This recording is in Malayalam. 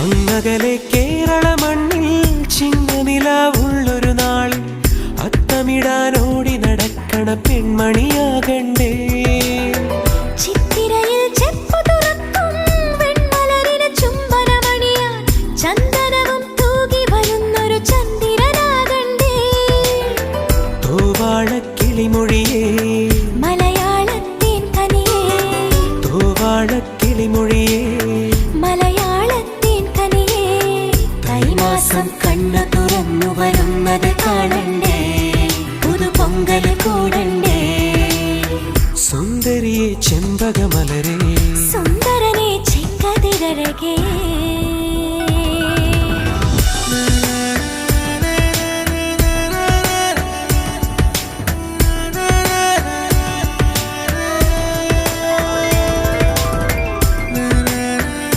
അങ്ങകലെ കേരള മണ്ണിൽ ചിങ്ങനിലാവുള്ളൊരു നാളിൽ അത്തമിടാനോടി നടക്കണ പെൺമണിയാകണ്ടേ. ചിത്തിരയിൽ ചെപ്പു തുറക്കും വെൺമലരിന് ചുംബനമണിയാൻ ചന്ദനവും തൂകി വരുന്നൊരു ചന്ദ്രനാകണ്ടേ. തൂവാളക്കിളിമൊഴിയേ മലയാളത്തിൻ കനിയേ, തൂവാളക്കിളിമൊഴിയേ മലയാളത്തിൻ കനിയേ. തൈമാസം കണ്ണു തുറന്നു വരുന്നത് കാണണ്ടേ, പുതുപൊങ്കല് കൂടണ്ടേ. സുന്ദരിയെ ചെമ്പകമലരേ, സുന്ദരനെ ചെങ്കതിരഴകേ.